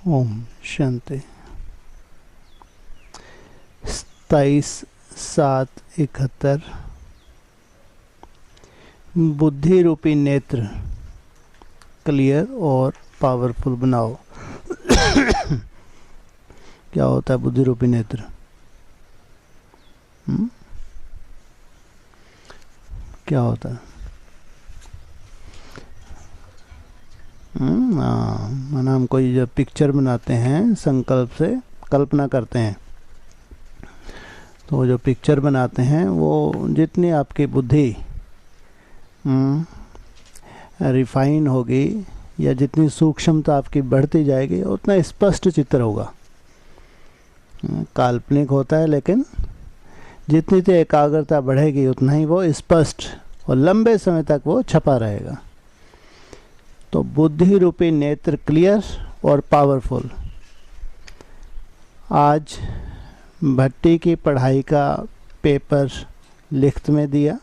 ओम शांति। 27/7/71। बुद्धि रूपी नेत्र क्लियर और पावरफुल बनाओ। क्या होता है बुद्धि रूपी नेत्र? क्या होता है? माना हम कोई जब पिक्चर बनाते हैं, संकल्प से कल्पना करते हैं, तो जो पिक्चर बनाते हैं वो जितनी आपकी बुद्धि रिफाइन होगी या जितनी सूक्ष्मता आपकी बढ़ती जाएगी उतना स्पष्ट चित्र होगा। काल्पनिक होता है, लेकिन जितनी तो एकाग्रता बढ़ेगी उतना ही वो स्पष्ट और लंबे समय तक वो छपा रहेगा। तो बुद्धि रूपी नेत्र क्लियर और पावरफुल। आज भट्टी की पढ़ाई का पेपर लिखत में दिया,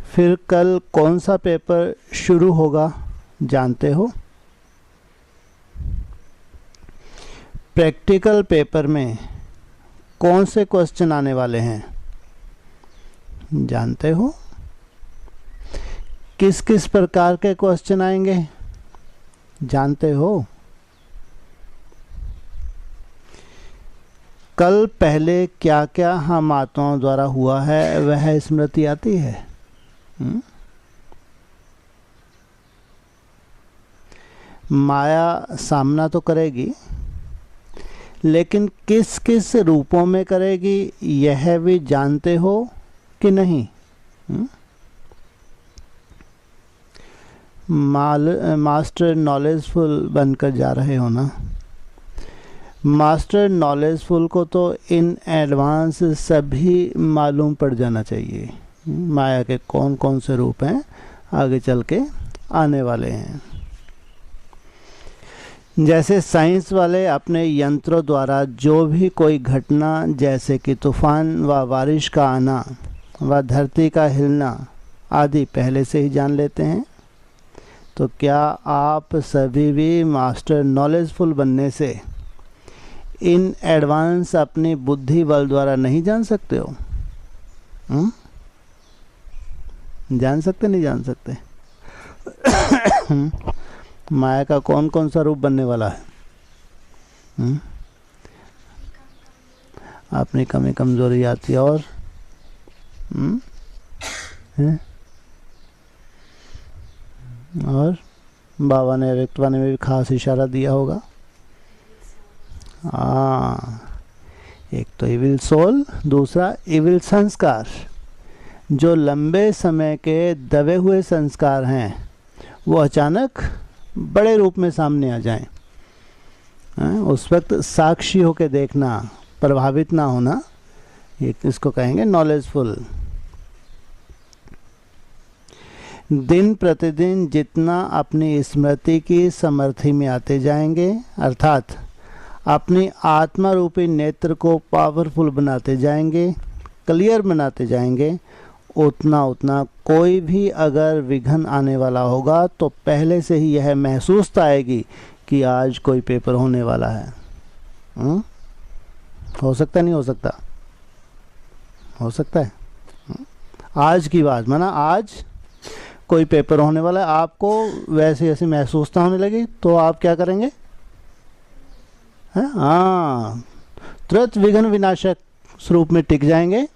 फिर कल कौन सा पेपर शुरू होगा जानते हो? प्रैक्टिकल पेपर में कौन से क्वेश्चन आने वाले हैं जानते हो? किस किस प्रकार के क्वेश्चन आएंगे जानते हो? कल पहले क्या क्या हम आत्माओं द्वारा हुआ है वह स्मृति आती है? माया सामना तो करेगी, लेकिन किस किस रूपों में करेगी यह भी जानते हो कि नहीं? मास्टर नॉलेजफुल बनकर जा रहे हो ना? मास्टर नॉलेजफुल को तो इन एडवांस सभी मालूम पड़ जाना चाहिए। माया के कौन कौन से रूप हैं आगे चल के आने वाले हैं। जैसे साइंस वाले अपने यंत्रों द्वारा जो भी कोई घटना, जैसे कि तूफान व बारिश का आना व धरती का हिलना आदि पहले से ही जान लेते हैं, तो क्या आप सभी भी मास्टर नॉलेजफुल बनने से इन एडवांस अपनी बुद्धि बल द्वारा नहीं जान सकते हो? जान सकते नहीं जान सकते? माया का कौन कौन सा रूप बनने वाला है? अपनी कमी कमजोरी आती है और और बाबा ने व्यक्तवाणी में भी खास इशारा दिया होगा। एक तो इविल सोल, दूसरा इविल संस्कार। जो लंबे समय के दबे हुए संस्कार हैं वो अचानक बड़े रूप में सामने आ जाएं, उस वक्त साक्षी होकर देखना, प्रभावित ना होना, इसको कहेंगे नॉलेजफुल। दिन प्रतिदिन जितना अपनी स्मृति की समर्थी में आते जाएंगे, अर्थात अपनी आत्मा रूपी नेत्र को पावरफुल बनाते जाएंगे, क्लियर बनाते जाएंगे, उतना उतना कोई भी अगर विघ्न आने वाला होगा तो पहले से ही यह महसूस आएगी कि आज कोई पेपर होने वाला है। हो सकता नहीं हो सकता? हो सकता है। आज की बात माना आज कोई पेपर होने वाला है, आपको वैसे ऐसे महसूसता होने लगी तो आप क्या करेंगे? हाँ, तुरंत विघ्न विनाशक स्वरूप में टिक जाएंगे।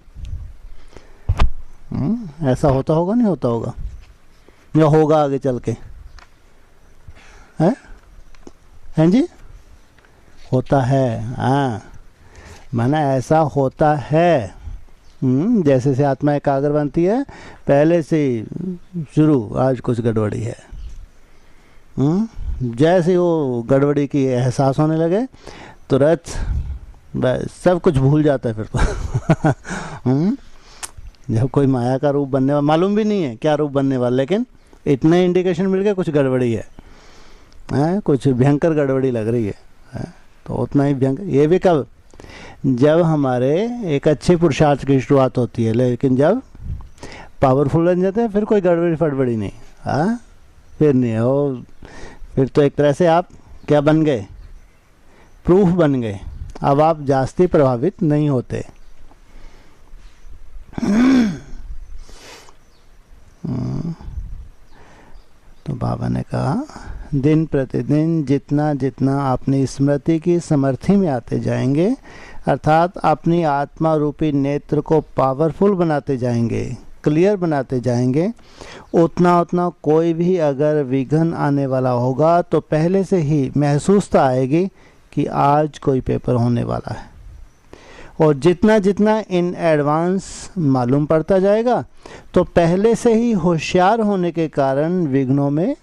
ऐसा होता होगा नहीं होता होगा? या होगा आगे चल के? हैं जी? होता है। माना ऐसा होता है। जैसे से आत्मा एकाग्र बनती है, पहले से शुरू आज कुछ गड़बड़ी है। जैसे वो गड़बड़ी की एहसास होने लगे तुरंत सब कुछ भूल जाता है फिर तो। जब कोई माया का रूप बनने वाला, मालूम भी नहीं है क्या रूप बनने वाला, लेकिन इतना इंडिकेशन मिल गया कुछ गड़बड़ी है, कुछ भयंकर गड़बड़ी लग रही है, तो उतना ही भयंकर। ये भी कब? जब हमारे एक अच्छे पुरुषार्थ की शुरुआत होती है, लेकिन जब पावरफुल बन जाते हैं फिर कोई गड़बड़ी फड़बड़ी नहीं। फिर नहीं हो, फिर तो एक तरह से आप क्या बन गए? प्रूफ बन गए। अब आप जास्ती प्रभावित नहीं होते। तो बाबा ने कहा दिन प्रतिदिन जितना जितना अपनी स्मृति की समर्थी में आते जाएंगे, अर्थात अपनी आत्मा रूपी नेत्र को पावरफुल बनाते जाएंगे, क्लियर बनाते जाएंगे, उतना उतना कोई भी अगर विघ्न आने वाला होगा तो पहले से ही महसूसता आएगी कि आज कोई पेपर होने वाला है। और जितना जितना इन एडवांस मालूम पड़ता जाएगा तो पहले से ही होशियार होने के कारण विघ्नों में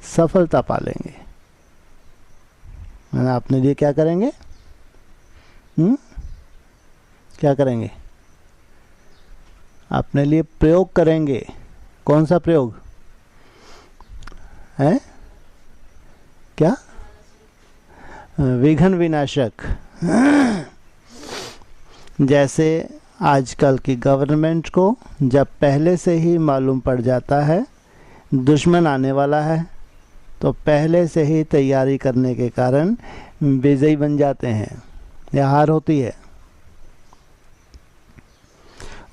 सफलता पालेंगे। मैंने अपने लिए क्या करेंगे? क्या करेंगे? अपने लिए प्रयोग करेंगे। कौन सा प्रयोग है? क्या? विघ्न विनाशक। जैसे आजकल की गवर्नमेंट को जब पहले से ही मालूम पड़ जाता है दुश्मन आने वाला है, तो पहले से ही तैयारी करने के कारण विजयी बन जाते हैं या हार होती है।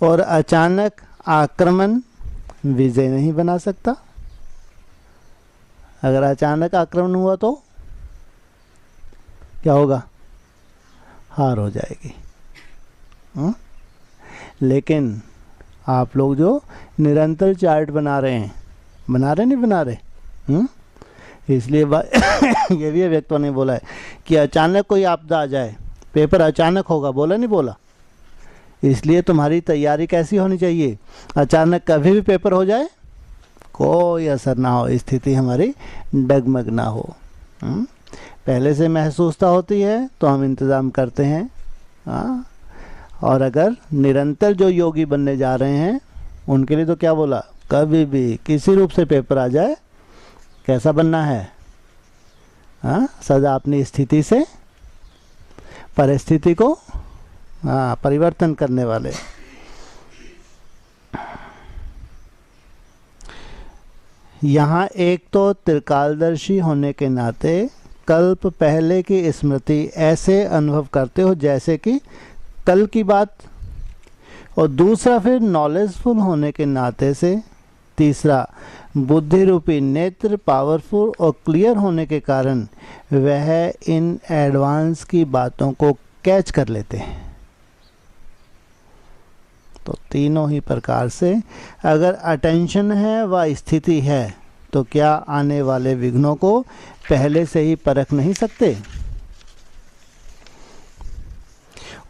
और अचानक आक्रमण विजय नहीं बना सकता। अगर अचानक आक्रमण हुआ तो क्या होगा? हार हो जाएगी। लेकिन आप लोग जो निरंतर चार्ट बना रहे हैं, नहीं बना रहे, इसलिए ये भी व्यक्तियों ने बोला है कि अचानक कोई आपदा आ जाए, पेपर अचानक होगा, बोला नहीं बोला? इसलिए तुम्हारी तैयारी कैसी होनी चाहिए? अचानक कभी भी पेपर हो जाए कोई असर ना हो, स्थिति हमारी डगमग ना हो। पहले से महसूसता होती है तो हम इंतज़ाम करते हैं। और अगर निरंतर जो योगी बनने जा रहे हैं उनके लिए तो क्या बोला? कभी भी किसी रूप से पेपर आ जाए कैसा बनना है? सदा अपनी स्थिति से परिस्थिति को परिवर्तन करने वाले। यहाँ एक तो त्रिकालदर्शी होने के नाते कल्प पहले की स्मृति ऐसे अनुभव करते हो जैसे कि कल की बात, और दूसरा फिर नॉलेजफुल होने के नाते से, तीसरा बुद्धि रूपी नेत्र पावरफुल और क्लियर होने के कारण वह इन एडवांस की बातों को कैच कर लेते हैं। तो तीनों ही प्रकार से अगर अटेंशन है व स्थिति है तो क्या आने वाले विघ्नों को पहले से ही परख नहीं सकते?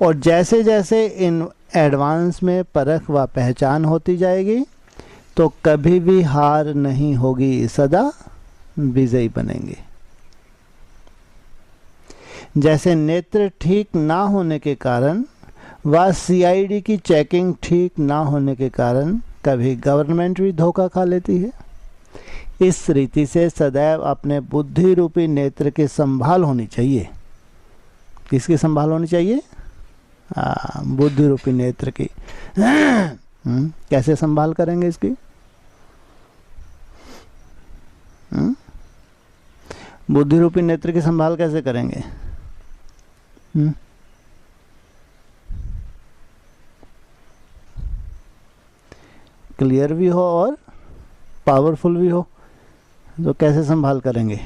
और जैसे जैसे इन एडवांस में परख व पहचान होती जाएगी तो कभी भी हार नहीं होगी, सदा विजयी बनेंगे। जैसे नेत्र ठीक ना होने के कारण व सीआईडी की चेकिंग ठीक ना होने के कारण कभी गवर्नमेंट भी धोखा खा लेती है, इस रीति से सदैव अपने बुद्धि रूपी नेत्र की संभाल होनी चाहिए। किसकी संभाल होनी चाहिए? बुद्धि रूपी नेत्र की। कैसे संभाल करेंगे इसकी? बुद्धि रूपी नेत्र की संभाल कैसे करेंगे? क्लियर भी हो और पावरफुल भी हो, तो कैसे संभाल करेंगे?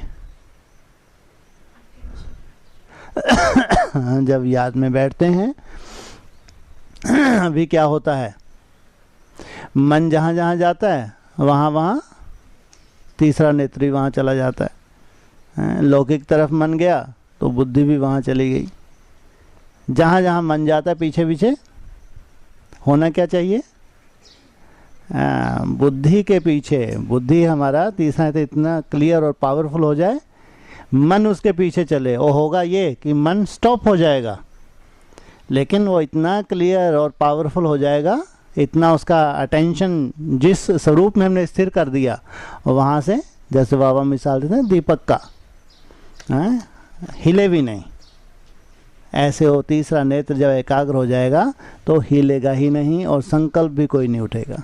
जब याद में बैठते हैं अभी क्या होता है, मन जहाँ जहाँ जाता है वहाँ वहाँ तीसरा नेत्री वहाँ चला जाता है। लौकिक तरफ मन गया तो बुद्धि भी वहाँ चली गई। जहाँ जहाँ मन जाता है पीछे पीछे होना क्या चाहिए? बुद्धि के पीछे। बुद्धि हमारा तीसरा नेत्र इतना क्लियर और पावरफुल हो जाए, मन उसके पीछे चले। वो होगा ये कि मन स्टॉप हो जाएगा, लेकिन वो इतना क्लियर और पावरफुल हो जाएगा, इतना उसका अटेंशन जिस स्वरूप में हमने स्थिर कर दिया, वहाँ से जैसे बाबा मिसाल देते हैं दीपक का, हिले भी नहीं। ऐसे वो तीसरा नेत्र जब एकाग्र हो जाएगा तो हिलेगा ही नहीं और संकल्प भी कोई नहीं उठेगा।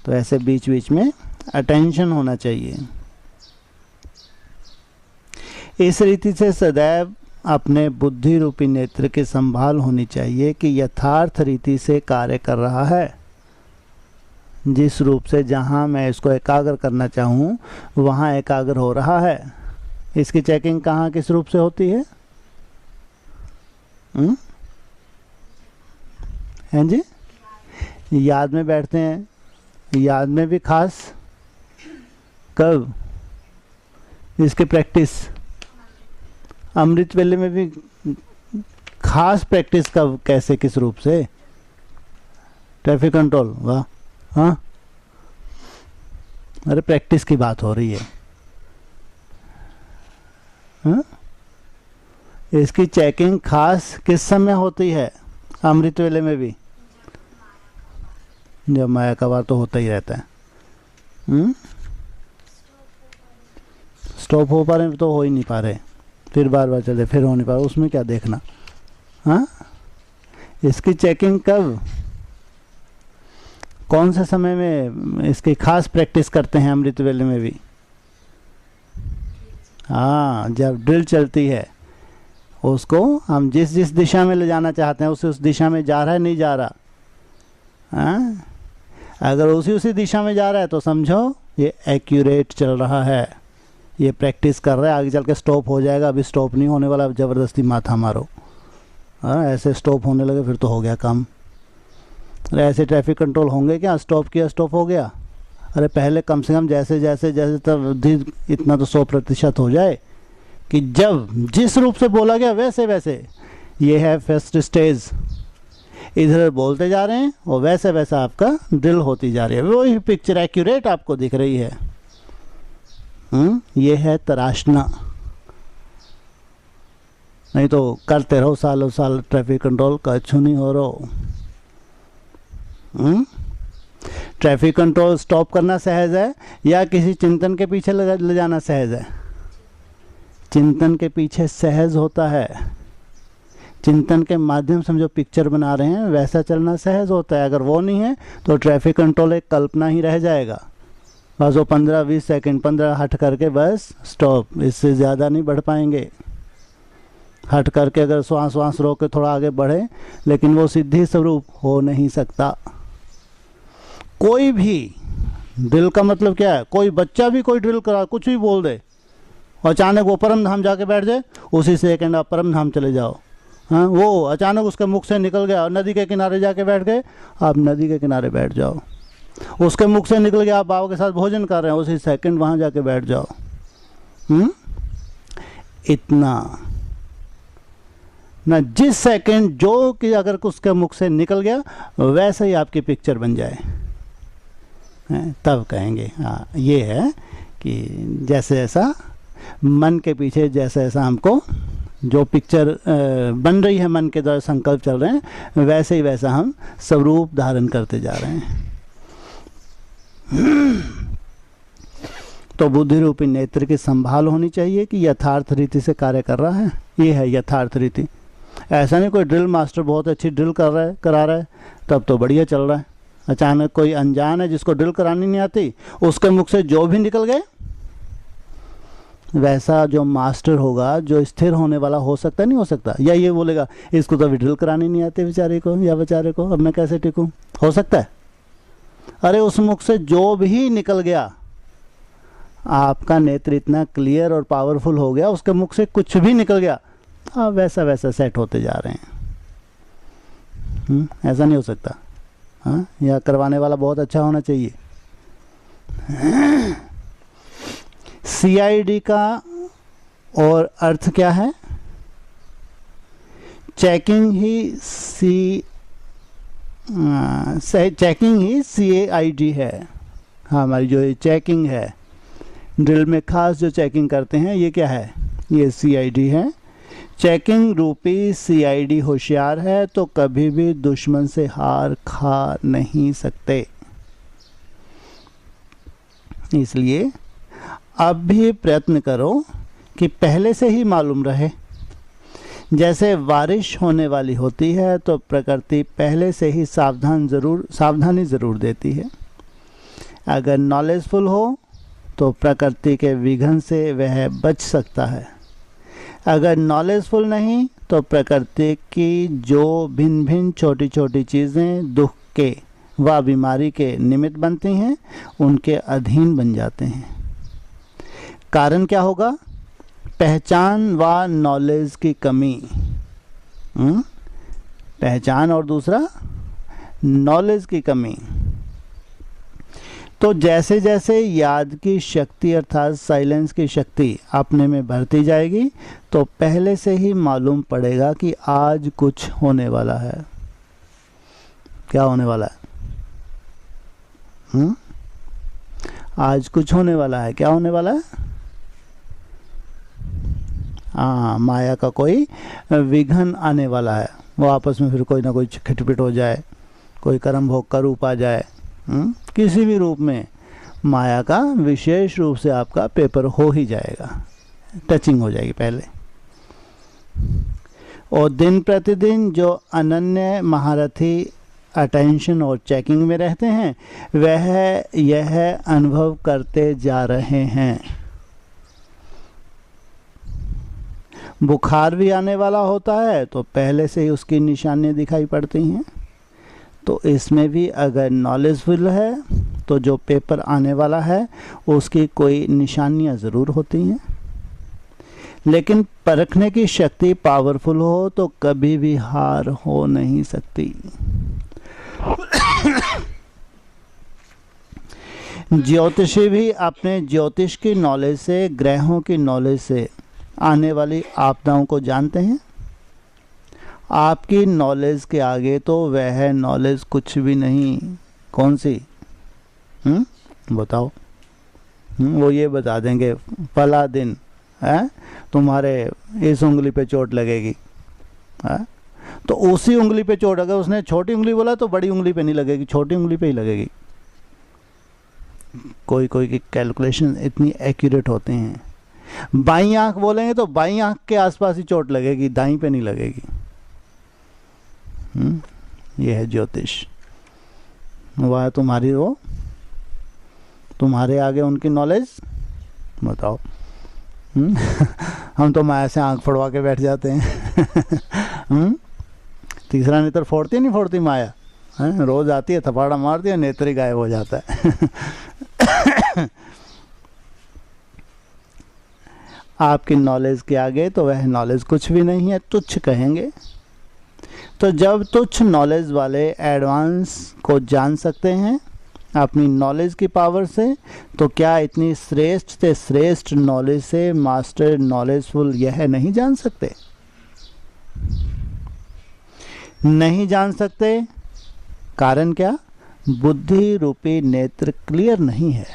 तो ऐसे बीच बीच में अटेंशन होना चाहिए। इस रीति से सदैव अपने बुद्धि रूपी नेत्र की संभाल होनी चाहिए कि यथार्थ रीति से कार्य कर रहा है। जिस रूप से जहाँ मैं इसको एकाग्र करना चाहूँ वहाँ एकाग्र हो रहा है। इसकी चेकिंग कहाँ किस रूप से होती है? हैं जी? याद में बैठते हैं, याद में भी खास कब? इसकी प्रैक्टिस अमृत वेले में भी खास प्रैक्टिस कब, कैसे, किस रूप से? ट्रैफिक कंट्रोल, वाह। हाँ, अरे प्रैक्टिस की बात हो रही है। हाँ? इसकी चेकिंग खास किस समय होती है? अमृत वेले में भी, जब माया का वार तो होता ही रहता है। स्टॉप हो पा रहे तो हो ही नहीं पा रहे, फिर बार बार चले, फिर हो नहीं पा रहे, उसमें क्या देखना? हाँ, इसकी चेकिंग कब, कौन से समय में इसकी खास प्रैक्टिस करते हैं अमृत वेले में भी? हाँ, जब ड्रिल चलती है, उसको हम जिस जिस दिशा में ले जाना चाहते हैं उस दिशा में जा रहा है, नहीं जा रहा? हाँ, अगर उसी दिशा में जा रहा है तो समझो ये एक्यूरेट चल रहा है, ये प्रैक्टिस कर रहा है। आगे चल के स्टॉप हो जाएगा, अभी स्टॉप नहीं होने वाला, ज़बरदस्ती माथा मारो। हाँ, ऐसे स्टॉप होने लगे फिर तो हो गया काम। अरे ऐसे ट्रैफिक कंट्रोल होंगे क्या? स्टॉप किया, स्टॉप हो गया। अरे पहले कम से कम जैसे जैसे जैसे तब इतना तो 100% हो जाए कि जब जिस रूप से बोला गया वैसे वैसे। ये है फर्स्ट स्टेज, इधर बोलते जा रहे हैं और वैसे वैसा आपका ड्रिल होती जा रही है, वही पिक्चर एक्यूरेट आपको दिख रही है। ये है तराशना। नहीं तो करते रहो सालों साल ट्रैफिक कंट्रोल, कछु नहीं हो रहा। ट्रैफिक कंट्रोल स्टॉप करना सहज है या किसी चिंतन के पीछे ले जाना सहज है? चिंतन के पीछे सहज होता है। चिंतन के माध्यम से हम जो पिक्चर बना रहे हैं वैसा चलना सहज होता है। अगर वो नहीं है तो ट्रैफिक कंट्रोल एक कल्पना ही रह जाएगा। बस वो 15-20 सेकंड 15 हट करके बस स्टॉप, इससे ज़्यादा नहीं बढ़ पाएंगे। हट करके अगर श्वास रोक के थोड़ा आगे बढ़े, लेकिन वो सिद्धि स्वरूप हो नहीं सकता। कोई भी ड्रिल का मतलब क्या है? कोई बच्चा भी कोई ड्रिल करा, कुछ भी बोल दे, अचानक वो परम धाम जाके बैठ जाए, उसी सेकंड आप परम धाम चले जाओ। हाँ, वो अचानक उसके मुख से निकल गया, नदी के किनारे जाके बैठ गए, आप नदी के किनारे बैठ जाओ। उसके मुख से निकल गया, आप बाबा के साथ भोजन कर रहे हैं, उसी सेकंड वहाँ जाके बैठ जाओ। इतना ना, जिस सेकंड जो कि अगर उसके मुख से निकल गया वैसे ही आपकी पिक्चर बन जाए, तब कहेंगे हाँ ये है कि जैसे ऐसा मन के पीछे जैसे ऐसा हमको जो पिक्चर बन रही है, मन के द्वारा संकल्प चल रहे हैं, वैसे ही वैसा हम स्वरूप धारण करते जा रहे हैं। तो बुद्धि रूपी नेत्र की संभाल होनी चाहिए कि यथार्थ रीति से कार्य कर रहा है। ये है यथार्थ रीति। ऐसा नहीं कोई ड्रिल मास्टर बहुत अच्छी ड्रिल करा रहा है तब तो बढ़िया चल रहा है, अचानक कोई अनजान है जिसको ड्रिल करानी नहीं आती, उसके मुख से जो भी निकल गए, वैसा जो मास्टर होगा, जो स्थिर होने वाला हो सकता नहीं हो सकता? या ये बोलेगा इसको तो अभी ड्रिल करानी नहीं आती बेचारे को या बेचारे को, अब मैं कैसे टिकूं? हो सकता है? अरे उस मुख से जो भी निकल गया, आपका नेत्र इतना क्लियर और पावरफुल हो गया, उसके मुख से कुछ भी निकल गया, आप वैसा वैसा सेट होते जा रहे हैं। ऐसा नहीं हो सकता। हाँ, या करवाने वाला बहुत अच्छा होना चाहिए। CID का और अर्थ क्या है? चेकिंग ही CAID है। हाँ, हमारी जो ये चेकिंग है, ड्रिल में खास जो चेकिंग करते हैं, ये क्या है? ये CID है। चेकिंग रूपी CID होशियार है तो कभी भी दुश्मन से हार खा नहीं सकते। इसलिए अब भी प्रयत्न करो कि पहले से ही मालूम रहे। जैसे बारिश होने वाली होती है तो प्रकृति पहले से ही सावधानी ज़रूर देती है। अगर नॉलेजफुल हो तो प्रकृति के विघन से वह बच सकता है। अगर नॉलेजफुल नहीं तो प्रकृति की जो भिन्न भिन्न छोटी छोटी चीज़ें दुख के व बीमारी के निमित्त बनती हैं उनके अधीन बन जाते हैं। कारण क्या होगा? पहचान व नॉलेज की कमी। पहचान और दूसरा नॉलेज की कमी। तो जैसे जैसे याद की शक्ति अर्थात साइलेंस की शक्ति अपने में बढ़ती जाएगी तो पहले से ही मालूम पड़ेगा कि आज कुछ होने वाला है। क्या होने वाला है? आज कुछ होने वाला है। क्या होने वाला है? माया का कोई विघन आने वाला है। वो आपस में फिर कोई ना कोई खिटपिट हो जाए, कोई कर्म भोग का रूप आ जाए, किसी भी रूप में माया का विशेष रूप से आपका पेपर हो ही जाएगा, टचिंग हो जाएगी पहले। और दिन प्रतिदिन जो अनन्य महारथी अटेंशन और चेकिंग में रहते हैं वह यह अनुभव करते जा रहे हैं। बुखार भी आने वाला होता है तो पहले से ही उसकी निशानियां दिखाई पड़ती हैं। तो इसमें भी अगर नॉलेजफुल है तो जो पेपर आने वाला है उसकी कोई निशानियां ज़रूर होती हैं। लेकिन परखने की शक्ति पावरफुल हो तो कभी भी हार हो नहीं सकती। ज्योतिषी भी अपने ज्योतिष की नॉलेज से, ग्रहों की नॉलेज से आने वाली आपदाओं को जानते हैं। आपकी नॉलेज के आगे तो वह नॉलेज कुछ भी नहीं। कौन सी? बताओ। वो ये बता देंगे फला दिन है तुम्हारे इस उंगली पे चोट लगेगी है? तो उसी उंगली पे चोट, अगर उसने छोटी उंगली बोला तो बड़ी उंगली पे नहीं लगेगी, छोटी उंगली पे ही लगेगी। कोई कोई की कैलकुलेशन इतनी एक्यूरेट होते हैं। बाईं आंख बोलेंगे तो बाईं आंख के आसपास ही चोट लगेगी, दाईं पे नहीं लगेगी। यह है ज्योतिष। वह तुम्हारी वो तुम्हारे आगे उनकी नॉलेज। बताओ। हम तो माया से आंख फोड़वा के बैठ जाते हैं। तीसरा नेत्र फोड़ती नहीं फोड़ती माया है? रोज आती है, थपाड़ा मारती है, नेत्र ही गायब हो जाता है। आपकी नॉलेज के आगे तो वह नॉलेज कुछ भी नहीं है, तुच्छ कहेंगे। तो जब तुच्छ नॉलेज वाले एडवांस को जान सकते हैं अपनी नॉलेज की पावर से, तो क्या इतनी श्रेष्ठ से श्रेष्ठ नॉलेज से मास्टर नॉलेजफुल यह नहीं जान सकते? नहीं जान सकते। कारण क्या? बुद्धि रूपी नेत्र क्लियर नहीं है।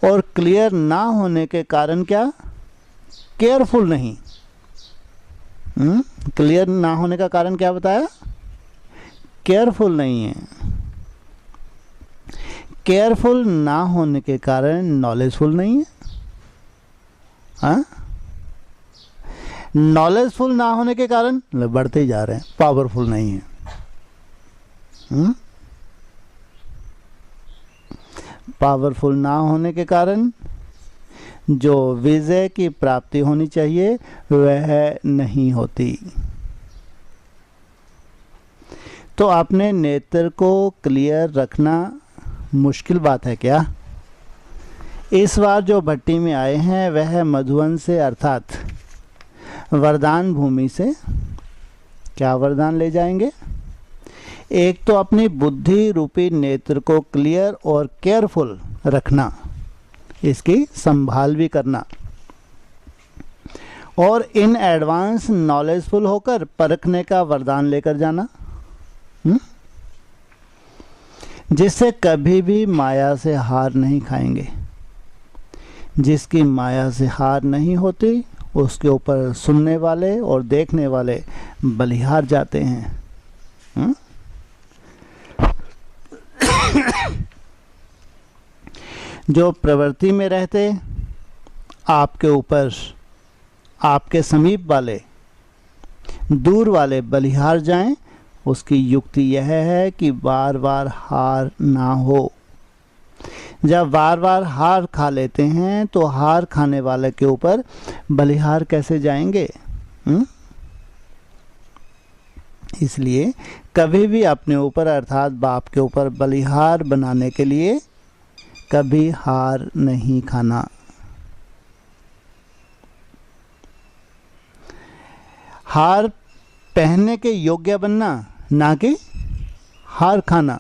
और क्लियर ना होने के कारण क्या? केयरफुल नहीं। क्लियर ना होने का कारण क्या बताया? केयरफुल नहीं है। केयरफुल ना होने के कारण नॉलेजफुल नहीं है। हाँ, नॉलेजफुल ना होने के कारण बढ़ते ही जा रहे हैं, पावरफुल नहीं है। पावरफुल ना होने के कारण जो विजय की प्राप्ति होनी चाहिए वह नहीं होती। तो अपने नेत्र को क्लियर रखना मुश्किल बात है क्या? इस बार जो भट्टी में आए हैं वह मधुवन से अर्थात वरदान भूमि से क्या वरदान ले जाएंगे? एक तो अपनी बुद्धि रूपी नेत्र को क्लियर और केयरफुल रखना, इसकी संभाल भी करना, और इन एडवांस नॉलेजफुल होकर परखने का वरदान लेकर जाना, जिससे कभी भी माया से हार नहीं खाएंगे। जिसकी माया से हार नहीं होती उसके ऊपर सुनने वाले और देखने वाले बलिहार जाते हैं। जो प्रवृत्ति में रहते आपके ऊपर, आपके समीप वाले, दूर वाले बलिहार जाएं, उसकी युक्ति यह है कि बार बार हार ना हो। जब बार बार हार खा लेते हैं तो हार खाने वाले के ऊपर बलिहार कैसे जाएंगे? इसलिए कभी भी अपने ऊपर अर्थात बाप के ऊपर बलिहार बनाने के लिए कभी हार नहीं खाना। हार पहनने के योग्य बनना, ना कि हार खाना।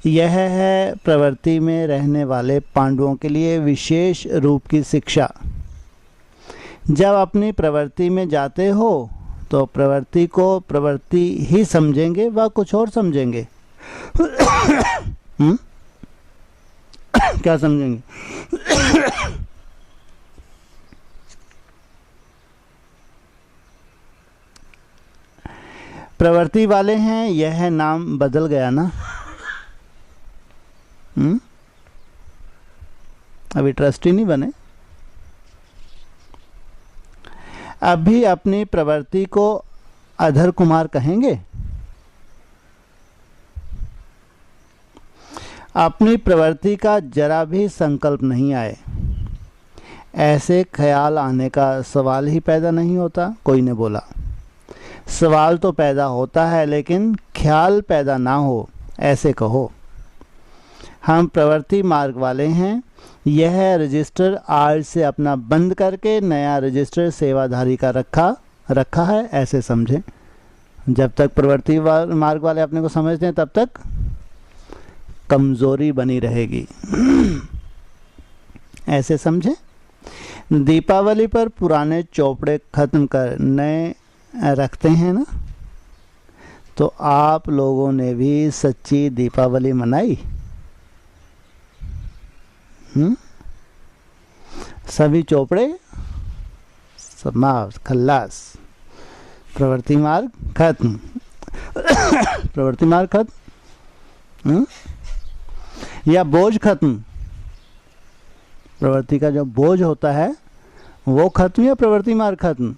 यह है प्रवृत्ति में रहने वाले पांडवों के लिए विशेष रूप की शिक्षा। जब अपनी प्रवृत्ति में जाते हो तो प्रवृत्ति को प्रवृत्ति ही समझेंगे व कुछ और समझेंगे। क्या समझेंगे? प्रवृत्ति वाले हैं, यह नाम बदल गया ना। अभी ट्रस्टी नहीं बने। अभी अपनी प्रवृत्ति को अधर कुमार कहेंगे? अपनी प्रवृत्ति का जरा भी संकल्प नहीं आए, ऐसे ख्याल आने का सवाल ही पैदा नहीं होता। कोई ने बोला सवाल तो पैदा होता है लेकिन ख्याल पैदा ना हो, ऐसे कहो। हम प्रवृत्ति मार्ग वाले हैं, यह रजिस्टर आज से अपना बंद करके नया रजिस्टर सेवाधारी का रखा है, ऐसे समझें। जब तक प्रवृत्ति मार्ग वाले अपने को समझते हैं तब तक कमजोरी बनी रहेगी, ऐसे समझें। दीपावली पर पुराने चोपड़े खत्म कर नए रखते हैं ना, तो आप लोगों ने भी सच्ची दीपावली मनाई? सभी चोपड़े समाप्त, खल्लास, प्रवृत्ति मार्ग खत्म। प्रवृत्ति मार्ग खत्म, या बोझ खत्म। प्रवृत्ति का जो बोझ होता है वो खत्म या प्रवृत्ति मार्ग खत्म?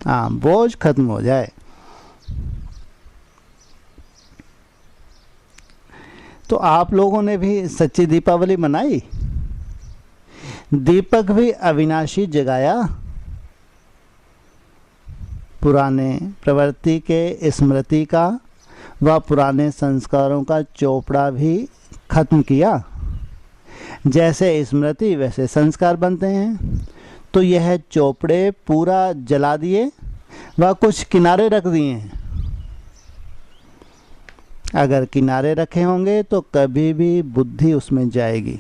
हाँ, बोझ खत्म हो जाए। तो आप लोगों ने भी सच्ची दीपावली मनाई? दीपक भी अविनाशी जगाया, पुराने प्रवृत्ति के स्मृति का व पुराने संस्कारों का चोपड़ा भी खत्म किया। जैसे स्मृति वैसे संस्कार बनते हैं, तो यह चोपड़े पूरा जला दिए व कुछ किनारे रख दिए हैं। अगर किनारे रखे होंगे तो कभी भी बुद्धि उसमें जाएगी।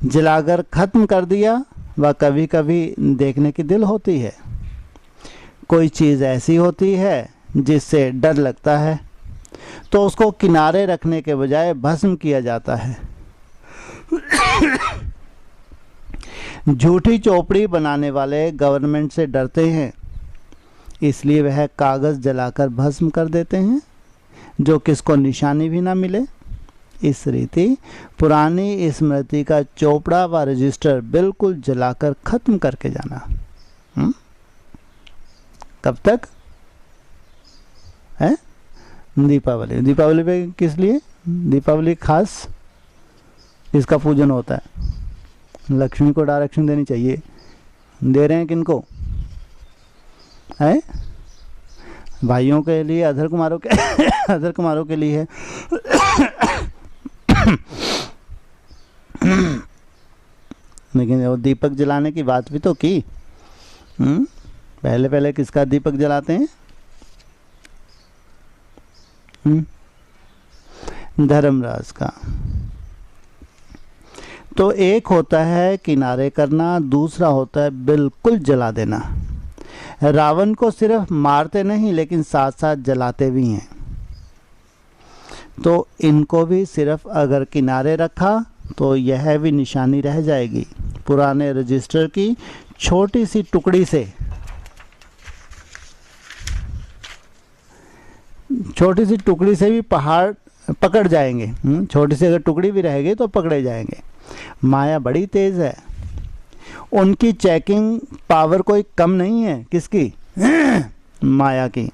जलाकर खत्म कर दिया व कभी कभी देखने की दिल होती है। कोई चीज़ ऐसी होती है जिससे डर लगता है तो उसको किनारे रखने के बजाय भस्म किया जाता है। झूठी चोपड़ी बनाने वाले गवर्नमेंट से डरते हैं, इसलिए वह कागज़ जलाकर भस्म कर देते हैं, जो किसको निशानी भी ना मिले। इस रीति पुरानी स्मृति का चोपड़ा व रजिस्टर बिल्कुल जलाकर खत्म करके जाना। कब तक है? दीपावली। दीपावली पे किस लिए? दीपावली खास इसका पूजन होता है। लक्ष्मी को डायरेक्शन देनी चाहिए। दे रहे हैं किनको? है भाइयों के लिए, अधर कुमारों के अधर कुमारों के लिए है। लेकिन वो दीपक जलाने की बात भी तो की। पहले पहले किसका दीपक जलाते हैं? धर्मराज का। तो एक होता है किनारे करना, दूसरा होता है बिल्कुल जला देना। रावण को सिर्फ मारते नहीं लेकिन साथ साथ जलाते भी हैं। तो इनको भी सिर्फ अगर किनारे रखा तो यह भी निशानी रह जाएगी। पुराने रजिस्टर की छोटी सी टुकड़ी से, छोटी सी टुकड़ी से भी पहाड़ पकड़ जाएंगे। छोटी सी अगर टुकड़ी भी रहेगी तो पकड़े जाएंगे। माया बड़ी तेज है, उनकी चेकिंग पावर कोई कम नहीं है। किसकी? माया की।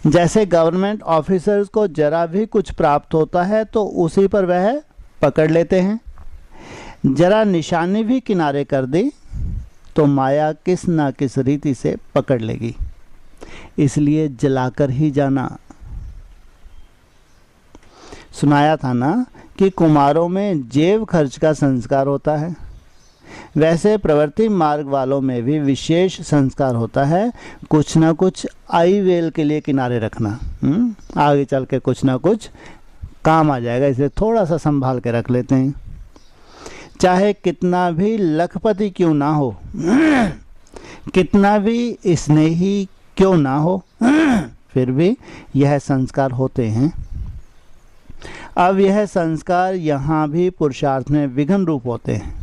जैसे गवर्नमेंट ऑफिसर्स को जरा भी कुछ प्राप्त होता है तो उसी पर वह पकड़ लेते हैं। जरा निशानी भी किनारे कर दी तो माया किस ना किस रीति से पकड़ लेगी, इसलिए जलाकर ही जाना। सुनाया था ना कि कुमारों में जेब खर्च का संस्कार होता है, वैसे प्रवृत्ति मार्ग वालों में भी विशेष संस्कार होता है, कुछ ना कुछ आई वेल के लिए किनारे रखना। आगे चल के कुछ ना कुछ काम आ जाएगा, इसलिए थोड़ा सा संभाल के रख लेते हैं। चाहे कितना भी लखपति क्यों ना हो, कितना भी स्नेही क्यों ना हो, फिर भी यह संस्कार होते हैं। अब यह संस्कार यहाँ भी पुरुषार्थ में विघ्न रूप होते हैं।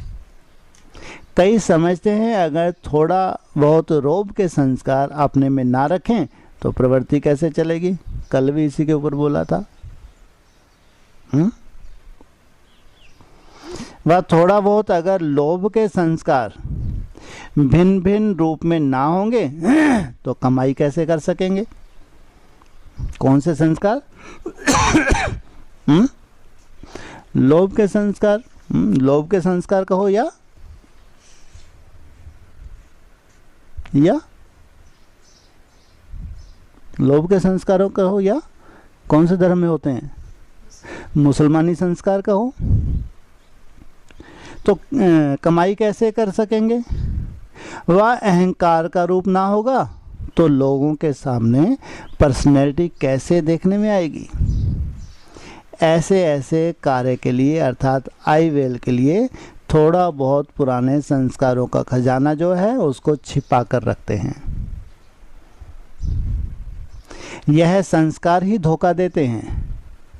कई समझते हैं अगर थोड़ा बहुत रोब के संस्कार अपने में ना रखें तो प्रवृत्ति कैसे चलेगी। कल भी इसी के ऊपर बोला था। वह थोड़ा बहुत अगर लोभ के संस्कार भिन्न भिन्न रूप में ना होंगे तो कमाई कैसे कर सकेंगे। कौन से संस्कार? लोभ के संस्कार। लोभ के संस्कार कहो या लोभ के संस्कारों कहो या कौन से धर्म में होते हैं? मुसलमानी संस्कार कहो। तो कमाई कैसे कर सकेंगे। वह अहंकार का रूप ना होगा तो लोगों के सामने पर्सनैलिटी कैसे देखने में आएगी। ऐसे ऐसे कार्य के लिए अर्थात आई वेल के लिए थोड़ा बहुत पुराने संस्कारों का खजाना जो है उसको छिपा कर रखते हैं। यह संस्कार ही धोखा देते हैं।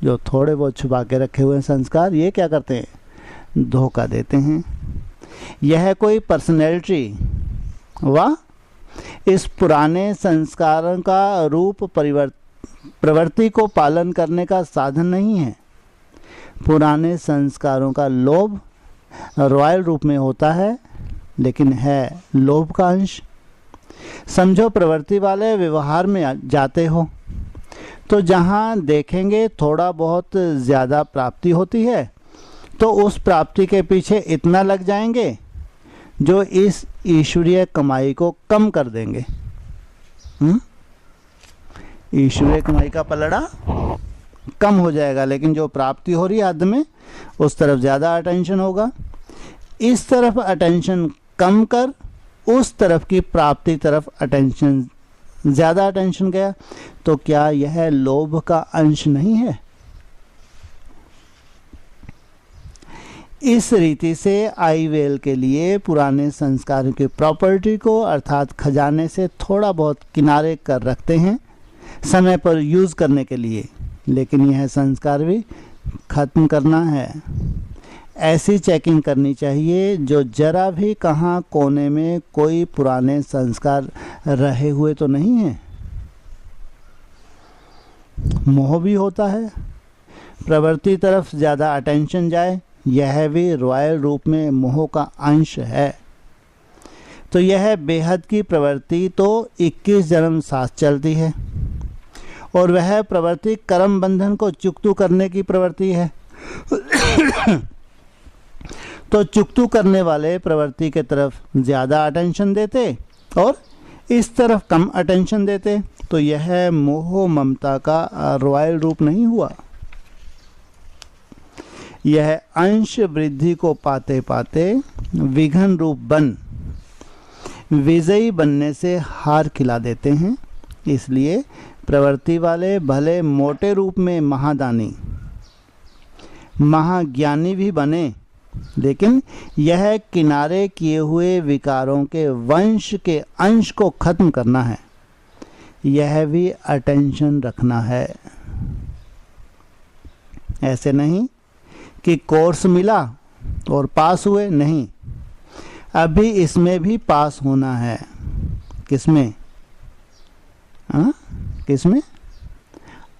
जो थोड़े बहुत छुपा के रखे हुए संस्कार ये क्या करते हैं? धोखा देते हैं। यह कोई पर्सनैलिटी व इस पुराने संस्कारों का रूप प्रवृत्ति को पालन करने का साधन नहीं है। पुराने संस्कारों का लोभ रॉयल रूप में होता है लेकिन है लोभ का अंश। समझो प्रवृत्ति वाले व्यवहार में जाते हो तो जहाँ देखेंगे थोड़ा बहुत ज़्यादा प्राप्ति होती है तो उस प्राप्ति के पीछे इतना लग जाएंगे जो इस ईश्वरीय कमाई को कम कर देंगे। ईश्वरीय कमाई का पलड़ा कम हो जाएगा लेकिन जो प्राप्ति हो रही है हद में उस तरफ ज़्यादा अटेंशन होगा। इस तरफ अटेंशन कम कर उस तरफ की प्राप्ति तरफ अटेंशन ज़्यादा अटेंशन गया तो क्या यह लोभ का अंश नहीं है। इस रीति से आई वेल के लिए पुराने संस्कार की प्रॉपर्टी को अर्थात खजाने से थोड़ा बहुत किनारे कर रखते हैं समय पर यूज़ करने के लिए, लेकिन यह संस्कार भी ख़त्म करना है। ऐसी चेकिंग करनी चाहिए जो जरा भी कहाँ कोने में कोई पुराने संस्कार रहे हुए तो नहीं है। मोह भी होता है, प्रवृत्ति तरफ ज़्यादा अटेंशन जाए, यह भी रॉयल रूप में मोह का अंश है। तो यह बेहद की प्रवृत्ति तो 21 जन्म साथ चलती है और वह प्रवृत्ति कर्म बंधन को चुकतू करने की प्रवृत्ति है। तो चुकतू करने वाले प्रवृत्ति के तरफ ज़्यादा अटेंशन देते और इस तरफ कम अटेंशन देते तो यह मोह ममता का रॉयल रूप नहीं हुआ। यह अंश वृद्धि को पाते पाते विघन रूप बन विजयी बनने से हार खिला देते हैं। इसलिए प्रवृत्ति वाले भले मोटे रूप में महादानी महाज्ञानी भी बने लेकिन यह किनारे किए हुए विकारों के वंश के अंश को खत्म करना है। यह भी अटेंशन रखना है। ऐसे नहीं कि कोर्स मिला और पास हुए, नहीं, अभी इसमें भी पास होना है। किसमें? किसमें?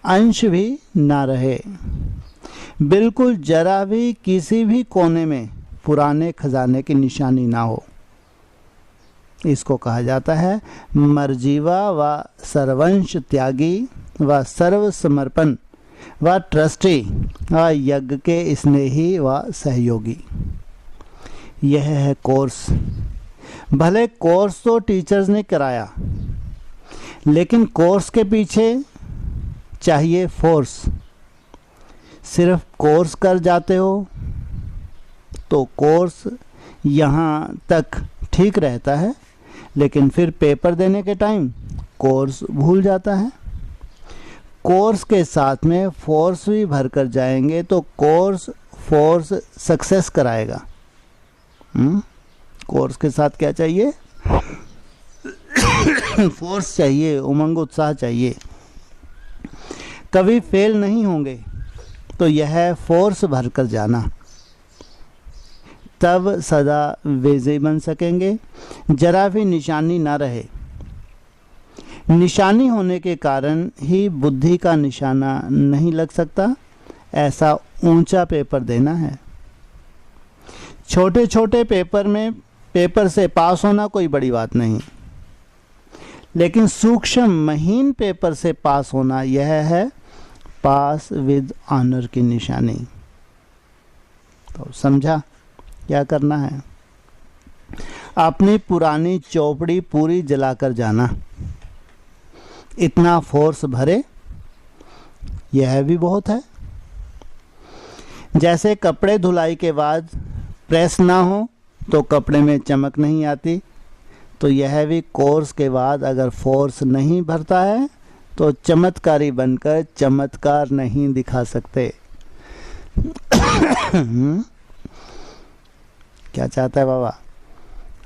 अंश भी ना रहे। बिल्कुल जरा भी किसी भी कोने में पुराने खजाने की निशानी ना हो। इसको कहा जाता है मर्जीवा व सर्वंश त्यागी व सर्व समर्पण व ट्रस्टी व यज्ञ के स्नेही व सहयोगी। यह है कोर्स। भले कोर्स तो टीचर्स ने कराया, लेकिन कोर्स के पीछे चाहिए फोर्स। सिर्फ कोर्स कर जाते हो तो कोर्स यहाँ तक ठीक रहता है, लेकिन फिर पेपर देने के टाइम कोर्स भूल जाता है। कोर्स के साथ में फोर्स भी भर कर जाएंगे तो कोर्स फोर्स सक्सेस कराएगा। कोर्स के साथ क्या चाहिए? फोर्स चाहिए, उमंग उत्साह चाहिए। कभी फेल नहीं होंगे तो यह है फोर्स भर कर जाना, तब सदा विजयी बन सकेंगे। जरा भी निशानी ना रहे। निशानी होने के कारण ही बुद्धि का निशाना नहीं लग सकता। ऐसा ऊंचा पेपर देना है। छोटे छोटे पेपर से पास होना कोई बड़ी बात नहीं, लेकिन सूक्ष्म महीन पेपर से पास होना, यह है पास विद ऑनर की निशानी। तो समझा क्या करना है? अपनी पुरानी चौपड़ी पूरी जलाकर जाना। इतना फोर्स भरे, यह भी बहुत है। जैसे कपड़े धुलाई के बाद प्रेस ना हो तो कपड़े में चमक नहीं आती, तो यह भी कोर्स के बाद अगर फोर्स नहीं भरता है तो चमत्कारी बनकर चमत्कार नहीं दिखा सकते। क्या चाहता है बाबा?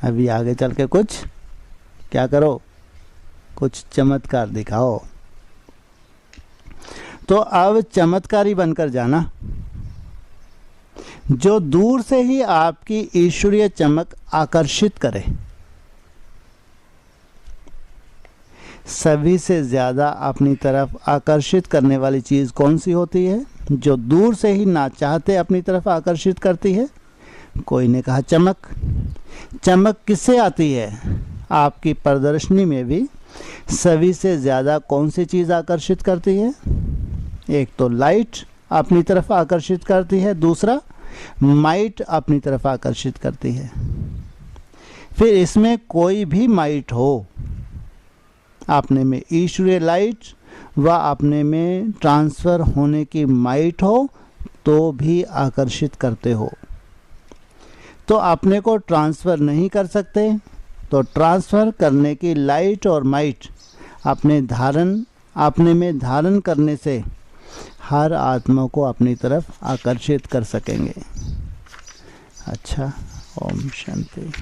अभी आगे चल के कुछ क्या करो, कुछ चमत्कार दिखाओ। तो अब चमत्कारी बनकर जाना, जो दूर से ही आपकी ईश्वरीय चमक आकर्षित करे। सभी से ज़्यादा अपनी तरफ आकर्षित करने वाली चीज़ कौन सी होती है? जो दूर से ही ना चाहते अपनी तरफ आकर्षित करती है। कोई ने कहा चमक। चमक किससे आती है? आपकी प्रदर्शनी में भी सभी से ज़्यादा कौन सी चीज़ आकर्षित करती है? एक तो लाइट अपनी तरफ आकर्षित करती है, दूसरा माइट अपनी तरफ आकर्षित करती है। फिर इसमें कोई भी माइट हो, अपने में ईश्वरीय लाइट व अपने में ट्रांसफ़र होने की माइट हो तो भी आकर्षित करते हो। तो अपने को ट्रांसफ़र नहीं कर सकते तो ट्रांसफ़र करने की लाइट और माइट अपने में धारण करने से हर आत्मा को अपनी तरफ आकर्षित कर सकेंगे। अच्छा, ओम शांति।